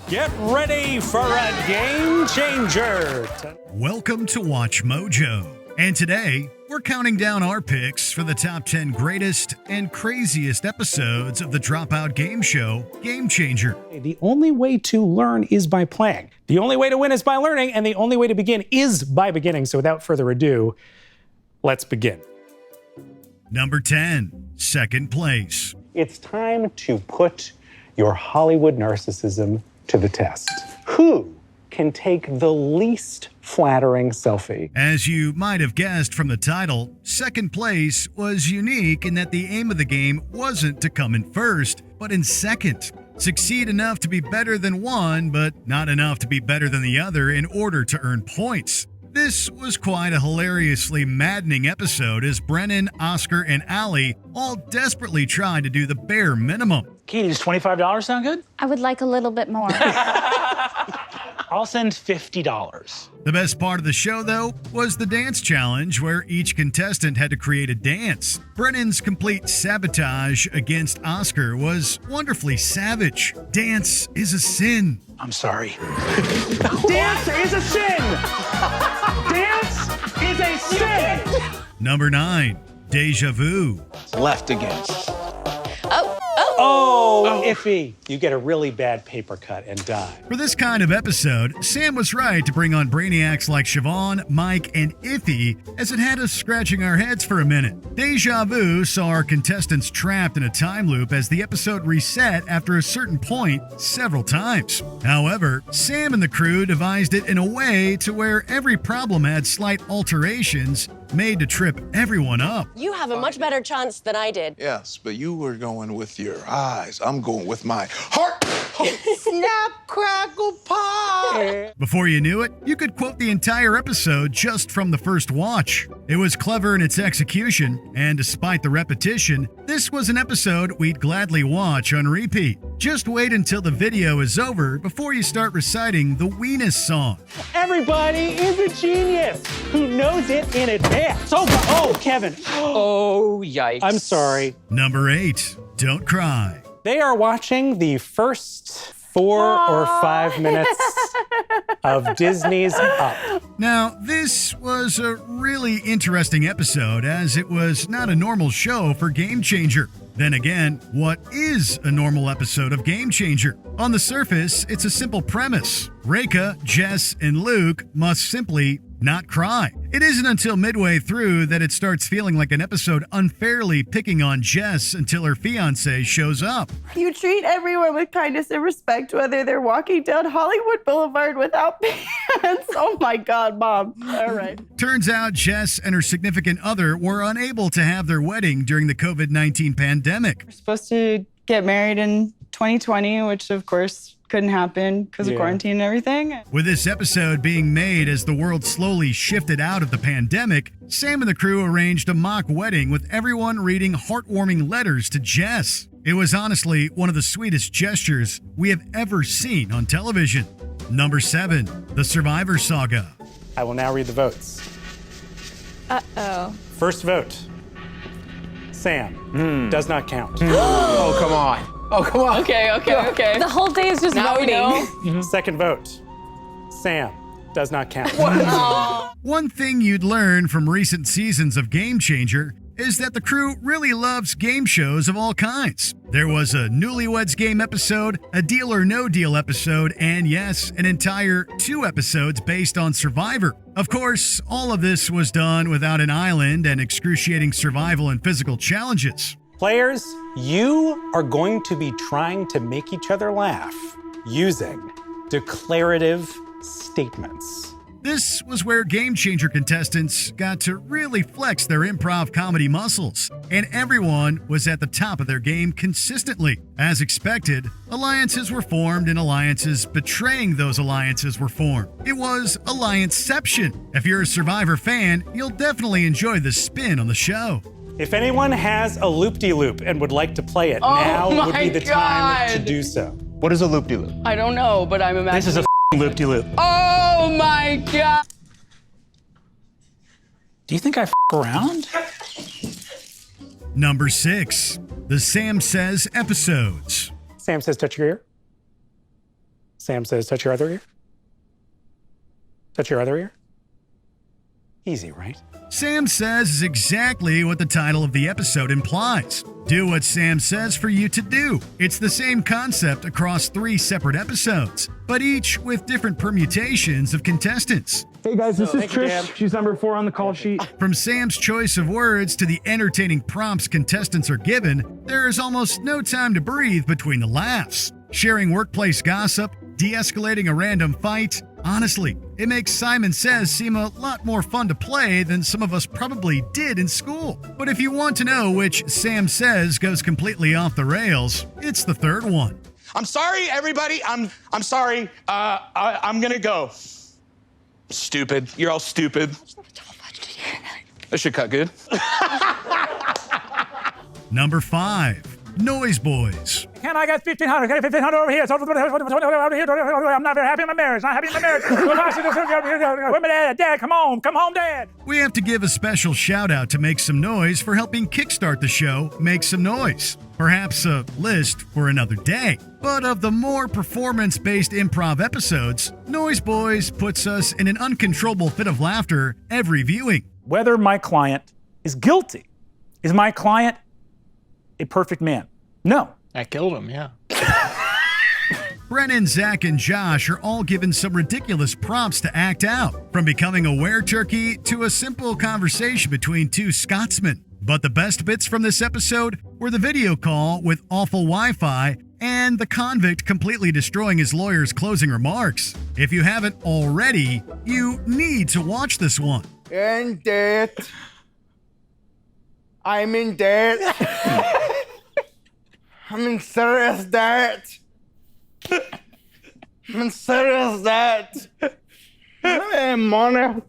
Get ready for a game changer. Welcome to Watch Mojo. And today, we're counting down our picks for the top 10 greatest and craziest episodes of the Dropout game show, Game Changer. The only way to learn is by playing. The only way to win is by learning, and the only way to begin is by beginning. So without further ado, let's begin. Number 10, second place. It's time to put your Hollywood narcissism to the test. Who can take the least flattering selfie? As you might have guessed from the title, second place was unique in that the aim of the game wasn't to come in first, but in second. Succeed enough to be better than one, but not enough to be better than the other in order to earn points. This was quite a hilariously maddening episode as Brennan, Oscar, and Allie all desperately tried to do the bare minimum. Katie, does $25 sound good? I would like a little bit more. I'll send $50. The best part of the show, though, was the dance challenge where each contestant had to create a dance. Brennan's complete sabotage against Oscar was wonderfully savage. Dance is a sin. I'm sorry. Dance is a sin! Dance is a sin! Number 9, Deja Vu. Left against. Oh, iffy. You get a really bad paper cut and die. For this kind of episode, Sam was right to bring on brainiacs like Siobhan, Mike, and Iffy, as it had us scratching our heads for a minute. Deja Vu saw our contestants trapped in a time loop as the episode reset after a certain point several times. However, Sam and the crew devised it in a way to where every problem had slight alterations made to trip everyone up. You have a much better chance than I did. Yes, but you were going with your eyes. I'm going with my heart. Snap, crackle, pop! Before you knew it, you could quote the entire episode just from the first watch. It was clever in its execution, and despite the repetition, this was an episode we'd gladly watch on repeat. Just wait until the video is over before you start reciting the Weenus song. Everybody is a genius who knows it in advance. Oh, Kevin. Oh, yikes. I'm sorry. Number 8, Don't Cry. They are watching the first 4 or 5 minutes of Disney's Up. Now, this was a really interesting episode as it was not a normal show for Game Changer. Then again, what is a normal episode of Game Changer? On the surface, it's a simple premise. Reka, Jess, and Luke must simply not cry. It isn't until midway through that it starts feeling like an episode unfairly picking on Jess until her fiancé shows up. You treat everyone with kindness and respect, whether they're walking down Hollywood Boulevard without pants. Oh my God, Mom. All right. Turns out Jess and her significant other were unable to have their wedding during the COVID-19 pandemic. We're supposed to get married in 2020, which of course couldn't happen because of quarantine and everything. With this episode being made as the world slowly shifted out of the pandemic, Sam and the crew arranged a mock wedding with everyone reading heartwarming letters to Jess. It was honestly one of the sweetest gestures we have ever seen on television. Number 7, The Survivor Saga. I will now read the votes. Uh-oh. First vote. Sam. Does not count. Oh, come on. Oh, come on. Okay. The whole day is just Now we voting. know. Second vote. Sam. Does not count. One thing you'd learn from recent seasons of Game Changer is that the crew really loves game shows of all kinds. There was a Newlyweds Game episode, a Deal or No Deal episode, and yes, an entire 2 episodes based on Survivor. Of course, all of this was done without an island and excruciating survival and physical challenges. Players, you are going to be trying to make each other laugh using declarative statements. This was where Game Changer contestants got to really flex their improv comedy muscles, and everyone was at the top of their game consistently. As expected, alliances were formed and alliances betraying those alliances were formed. It was Allianceception. If you're a Survivor fan, you'll definitely enjoy the spin on the show. If anyone has a loop-de-loop and would like to play it, now would be the time to do so. What is a loop-de-loop? I don't know, but I'm imagining. This is a loop-de-loop. Oh my God. Do you think I around? Number 6, the Sam Says episodes. Sam Says touch your ear. Sam says, touch your other ear. Touch your other ear. Easy, right? Sam Says is exactly what the title of the episode implies. Do what Sam says for you to do. It's the same concept across 3 separate episodes, but each with different permutations of contestants. Hey guys, this is Trish. She's number 4 on the call sheet. From Sam's choice of words to the entertaining prompts contestants are given, there is almost no time to breathe between the laughs. Sharing workplace gossip, de-escalating a random fight. Honestly, it makes Simon Says seem a lot more fun to play than some of us probably did in school. But if you want to know which Sam Says goes completely off the rails, it's the third one. I'm sorry, everybody. I'm sorry. I'm gonna go. Stupid. You're all stupid. This should cut good. Number 5, Noise Boys. Can I get 1,500? Get 1,500 over here. I'm not very happy in my marriage. Not happy in my marriage. Where my dad? Dad, come home. Come home, Dad. We have to give a special shout out to Make Some Noise for helping kickstart the show Make Some Noise. Perhaps a list for another day. But of the more performance-based improv episodes, Noise Boys puts us in an uncontrollable fit of laughter every viewing. Whether my client is guilty. Is my client a perfect man? No. I killed him, yeah. Brennan, Zach, and Josh are all given some ridiculous prompts to act out, from becoming a were-turkey to a simple conversation between 2 Scotsmen. But the best bits from this episode were the video call with awful Wi-Fi and the convict completely destroying his lawyer's closing remarks. If you haven't already, you need to watch this one. In debt. I'm in debt. I'm in serious debt. I'm in serious debt. Hey, money.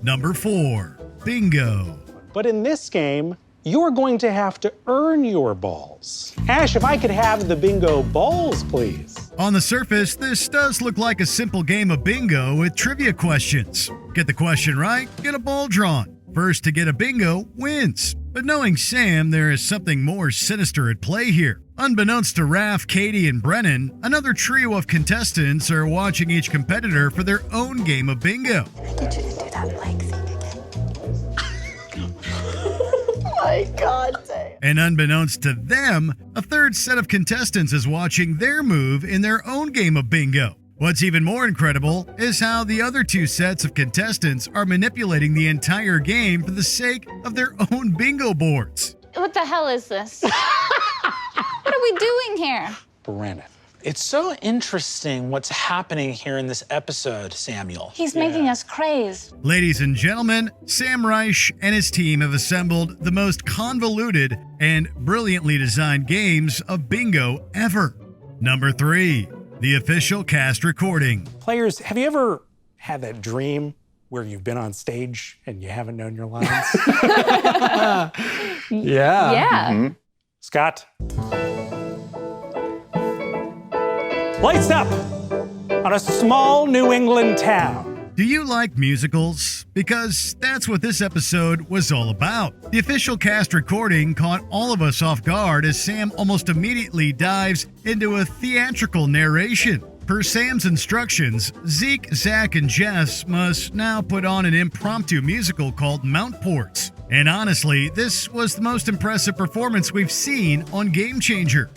Number 4, Bingo. But in this game, you're going to have to earn your balls. Ash, if I could have the bingo balls, please. On the surface, this does look like a simple game of bingo with trivia questions. Get the question right, get a ball drawn. First to get a bingo wins. But knowing Sam, there is something more sinister at play here. Unbeknownst to Raph, Katie, and Brennan, another trio of contestants are watching each competitor for their own game of bingo. I need you to do that leg thing again. Oh my God, Sam. And unbeknownst to them, a third set of contestants is watching their move in their own game of bingo. What's even more incredible is how the other 2 sets of contestants are manipulating the entire game for the sake of their own bingo boards. What the hell is this? What are we doing here? Brennan. It's so interesting what's happening here in this episode, Samuel. He's making us crazed. Ladies and gentlemen, Sam Reich and his team have assembled the most convoluted and brilliantly designed games of bingo ever. Number 3, the official cast recording. Players, have you ever had that dream where you've been on stage and you haven't known your lines? Yeah. Mm-hmm. Scott. Lights up on a small New England town. Do you like musicals? Because that's what this episode was all about. The official cast recording caught all of us off guard as Sam almost immediately dives into a theatrical narration. Per Sam's instructions, Zeke, Zach, and Jess must now put on an impromptu musical called Mountports. And honestly, this was the most impressive performance we've seen on Game Changer.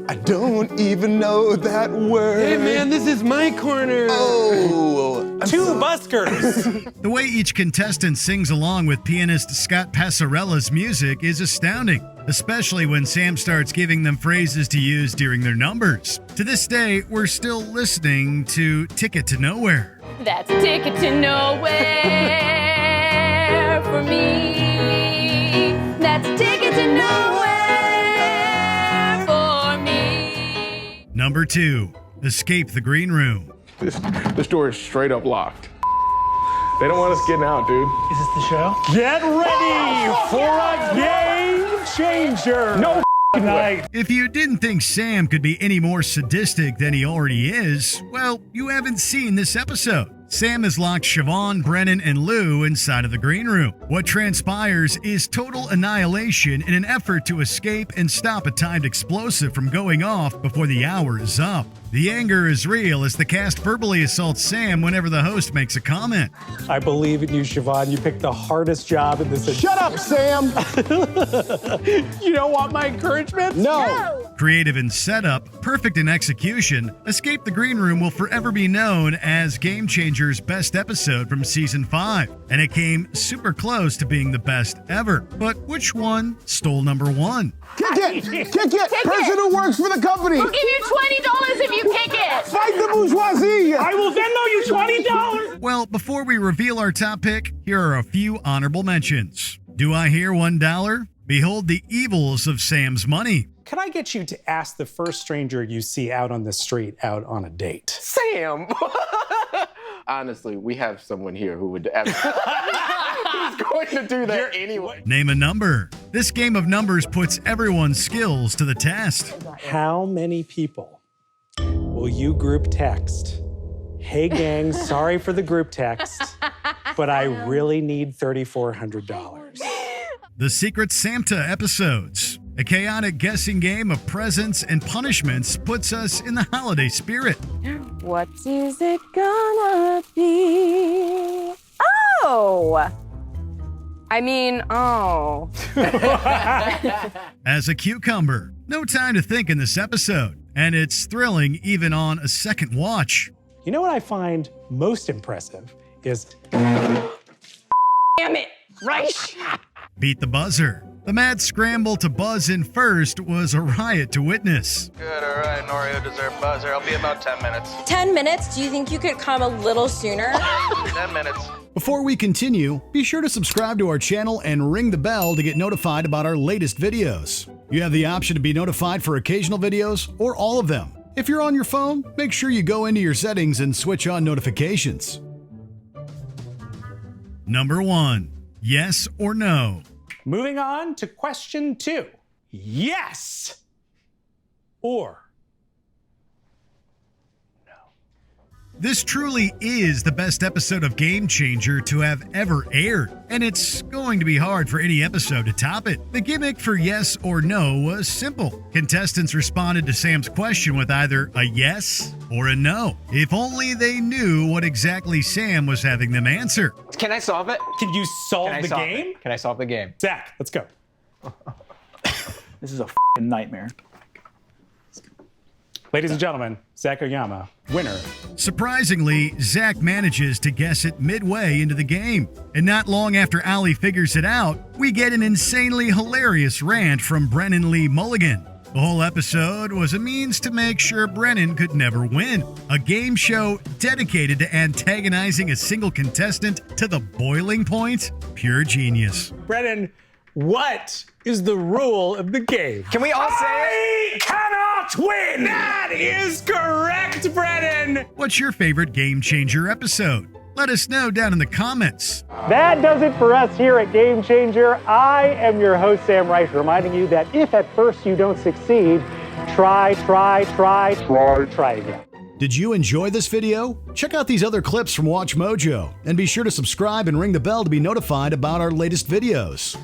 I don't even know that word. Hey man, this is my corner. Oh, Two buskers. The way each contestant sings along with pianist Scott Passarella's music is astounding, especially when Sam starts giving them phrases to use during their numbers. To this day, we're still listening to Ticket to Nowhere. That's a ticket to nowhere for me. That's a ticket to nowhere for me. Number 2, Escape the Green Room. This door is straight up locked. They don't want us getting out, dude. Is this the show? Get ready for a game changer. No night. If you didn't think Sam could be any more sadistic than he already is, well, you haven't seen this episode. Sam has locked Siobhan, Brennan, and Lou inside of the green room. What transpires is total annihilation in an effort to escape and stop a timed explosive from going off before the hour is up. The anger is real as the cast verbally assaults Sam whenever the host makes a comment. I believe in you, Siobhan. You picked the hardest job in this. Shut up, Sam! You don't want my encouragement? No! Creative in setup, perfect in execution, Escape the Green Room will forever be known as Game Changer's best episode from Season 5, and it came super close to being the best ever. But which one stole number one? Kick it! Kick it! Person who works for the company! We'll give you $20 if you kick it. Fight the bourgeoisie! I will Venmo you $20. Well, before we reveal our top pick, here are a few honorable mentions. Do I hear $1? Behold the evils of Sam's money. Can I get you to ask the first stranger you see out on the street out on a date? Sam! Honestly, we have someone here who would who's going to do that anyway. Name a number. This game of numbers puts everyone's skills to the test. How many people will you group text? Hey gang, sorry for the group text, but I really need $3,400. The Secret Santa episodes. A chaotic guessing game of presents and punishments puts us in the holiday spirit. What is it gonna be? Oh! I mean, oh. As a cucumber, no time to think in this episode, and it's thrilling even on a second watch. You know what I find most impressive is... Damn it, right? Beat the buzzer. The mad scramble to buzz in first was a riot to witness. Good, all right, Norio deserved buzzer. I'll be about 10 minutes. 10 minutes? Do you think you could come a little sooner? 10 minutes. Before we continue, be sure to subscribe to our channel and ring the bell to get notified about our latest videos. You have the option to be notified for occasional videos or all of them. If you're on your phone, make sure you go into your settings and switch on notifications. Number 1. Yes or no? Moving on to question 2. Yes or no? This truly is the best episode of Game Changer to have ever aired, and it's going to be hard for any episode to top it. The gimmick for yes or no was simple. Contestants responded to Sam's question with either a yes or a no. If only they knew what exactly Sam was having them answer. Can I solve it? Can you solve the game? Can I solve the game? Zach, let's go. This is a f***ing nightmare. Ladies and gentlemen, Zach Oyama, winner. Surprisingly, Zach manages to guess it midway into the game. And not long after Ali figures it out, we get an insanely hilarious rant from Brennan Lee Mulligan. The whole episode was a means to make sure Brennan could never win. A game show dedicated to antagonizing a single contestant to the boiling point? Pure genius. Brennan, what is the rule of the game? Can we all say I cannot win! That is correct, Brennan! What's your favorite Game Changer episode? Let us know down in the comments. That does it for us here at Game Changer. I am your host, Sam Rice, reminding you that if at first you don't succeed, try again. Did you enjoy this video? Check out these other clips from WatchMojo, and be sure to subscribe and ring the bell to be notified about our latest videos.